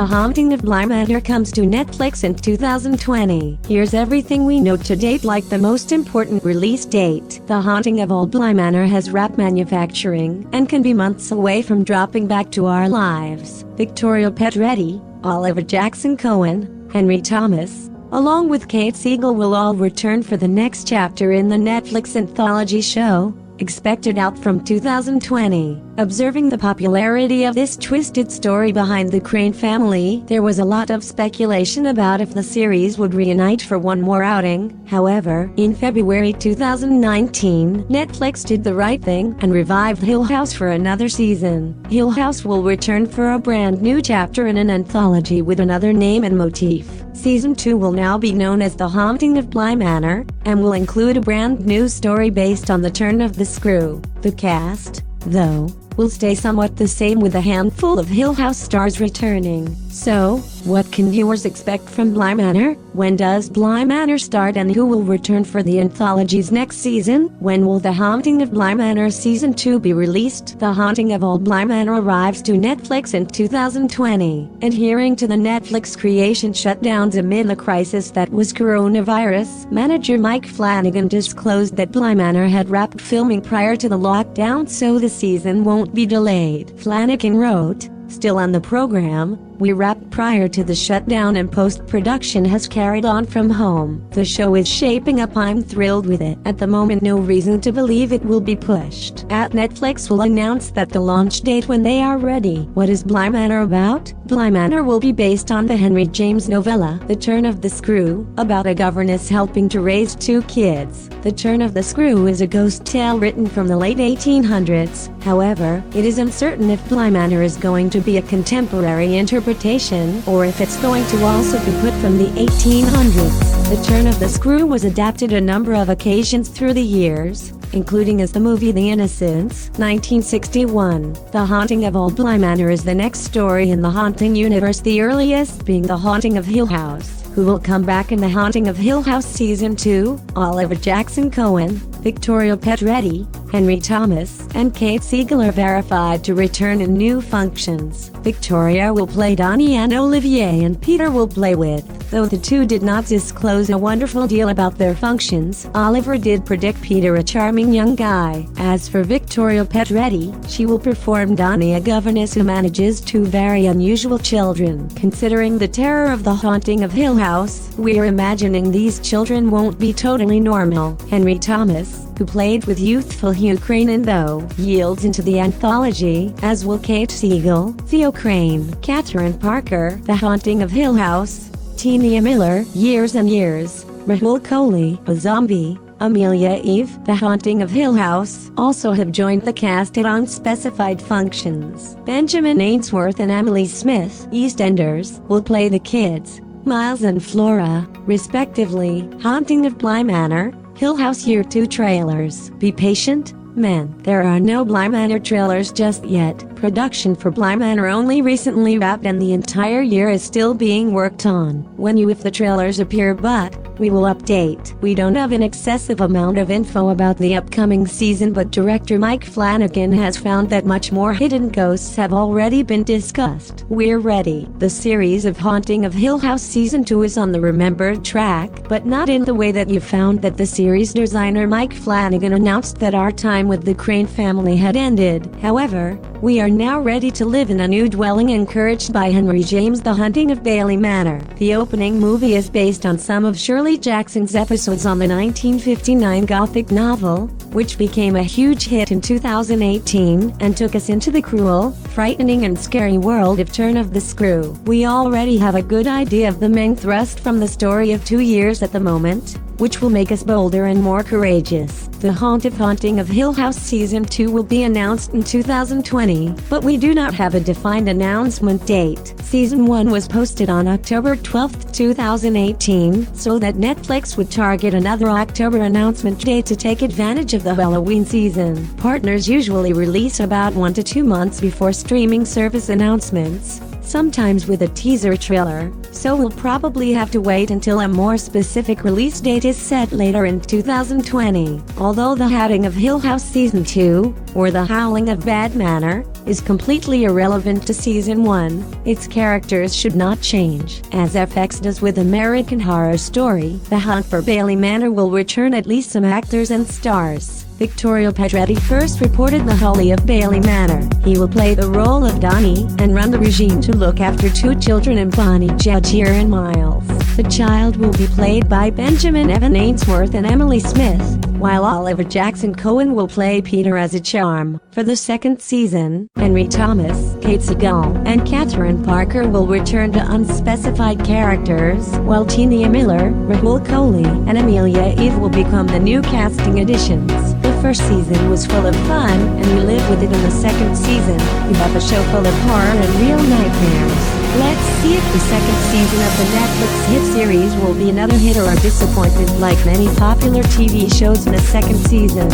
The Haunting of Bly Manor comes to Netflix in 2020. Here's everything we know to date, like the most important release date. The Haunting of Bly Manor has wrapped manufacturing and can be months away from dropping back to our lives. Victoria Pedretti, Oliver Jackson-Cohen, Henry Thomas, along with Kate Siegel will all return for the next chapter in the Netflix anthology show, expected out from 2020. Observing the popularity of this twisted story behind the Crain family, there was a lot of speculation about if the series would reunite for one more outing. However, in February 2019, Netflix did the right thing and revived Hill House for another season. Hill House will return for a brand new chapter in an anthology with another name and motif. Season 2 will now be known as The Haunting of Bly Manor, and will include a brand new story based on the turn of the screw. The cast, though, will stay somewhat the same, with a handful of Hill House stars returning. So, what can viewers expect from Bly Manor? When does Bly Manor start, and who will return for the anthology's next season? When will The Haunting of Bly Manor Season 2 be released? The Haunting of Bly Manor arrives to Netflix in 2020, adhering to the Netflix creation shutdowns amid the crisis that was coronavirus. Manager Mike Flanagan disclosed that Bly Manor had wrapped filming prior to the lockdown, so the season won't be delayed. Flanagan wrote, "Still on the program, we wrapped prior to the shutdown and post-production has carried on from home. The show is shaping up. I'm thrilled with it. At the moment, no reason to believe it will be pushed. Netflix will announce that the launch date when they are ready." What is Bly Manor about? Bly Manor will be based on the Henry James novella, The Turn of the Screw, about a governess helping to raise two kids. The Turn of the Screw is a ghost tale written from the late 1800s. However, it is uncertain if Bly Manor is going to be a contemporary interpretation, or if it's going to also be put from the 1800s. The Turn of the Screw was adapted a number of occasions through the years, including as the movie The Innocents, 1961. The Haunting of Bly Manor is the next story in the Haunting universe, the earliest being The Haunting of Hill House. Who will come back in The Haunting of Hill House Season 2? Oliver Jackson-Cohen, Victoria Pedretti, Henry Thomas, and Kate Siegel are verified to return in new functions. Victoria will play Donnie and Olivier, and Peter will play with. Though the two did not disclose a wonderful deal about their functions, Oliver did predict Peter a charming young guy. As for Victoria Pedretti, she will perform Donnie, a governess who manages two very unusual children. Considering the terror of The Haunting of Hill House, we're imagining these children won't be totally normal. Henry Thomas, who played with youthful Crain, though, yields into the anthology, as will Kate Siegel, Theo Crain, Catherine Parker, The Haunting of Hill House, Tina Miller, Years and Years, Rahul Kohli, a zombie, Amelia Eve, The Haunting of Hill House, also have joined the cast at unspecified functions. Benjamin Ainsworth and Emily Smith, EastEnders, will play the kids, Miles and Flora, respectively. Haunting of Bly Manor, Hill House Year 2 trailers. Be patient, men. There are no Bly Manor trailers just yet. Production for Bly Manor only recently wrapped, and the entire year is still being worked on. If the trailers appear, but we will update. We don't have an excessive amount of info about the upcoming season, but director Mike Flanagan has found that much more hidden ghosts have already been discussed. We're ready. The series of Haunting of Hill House Season 2 is on the remembered track, but not in the way that you found that the series designer Mike Flanagan announced that our time with the Crain family had ended. However, we are now ready to live in a new dwelling encouraged by Henry James' The Haunting of Bly Manor. The opening movie is based on some of Shirley Jackson's episodes on the 1959 Gothic novel, which became a huge hit in 2018 and took us into the cruel, frightening and scary world of Turn of the Screw. We already have a good idea of the main thrust from the story of 2 years at the moment, which will make us bolder and more courageous. The Haunting of Hill House Season 2 will be announced in 2020, but we do not have a defined announcement date. Season 1 was posted on October 12, 2018, so that Netflix would target another October announcement date to take advantage of the Halloween season. Partners usually release about 1 to 2 months before streaming service announcements, sometimes with a teaser trailer, so we'll probably have to wait until a more specific release date is set later in 2020. Although The Haunting of Hill House Season 2, or The Howling of Bly Manor, is completely irrelevant to Season 1. Its characters should not change. As FX does with American Horror Story, The Hunt for Bly Manor will return at least some actors and stars. Victoria Pedretti first reported the Haunting of Bly Manor. He will play the role of Donnie and run the regime to look after two children in Bonnie, Judge and Miles. The child will be played by Benjamin Evan Ainsworth and Emily Smith, while Oliver Jackson-Cohen will play Peter as a charm. For the second season, Henry Thomas, Kate Siegel, and Catherine Parker will return to unspecified characters, while Tina Miller, Rahul Kohli, and Amelia Eve will become the new casting additions. The first season was full of fun, and we live with it in the second season. You have a show full of horror and real nightmares. Let's see if the second season of the Netflix hit series will be another hit or a disappointment like many popular TV shows in a second season.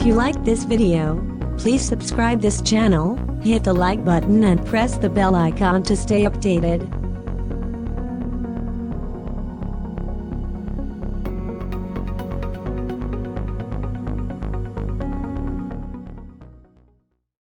If you liked this video, please subscribe this channel, hit the like button and press the bell icon to stay updated.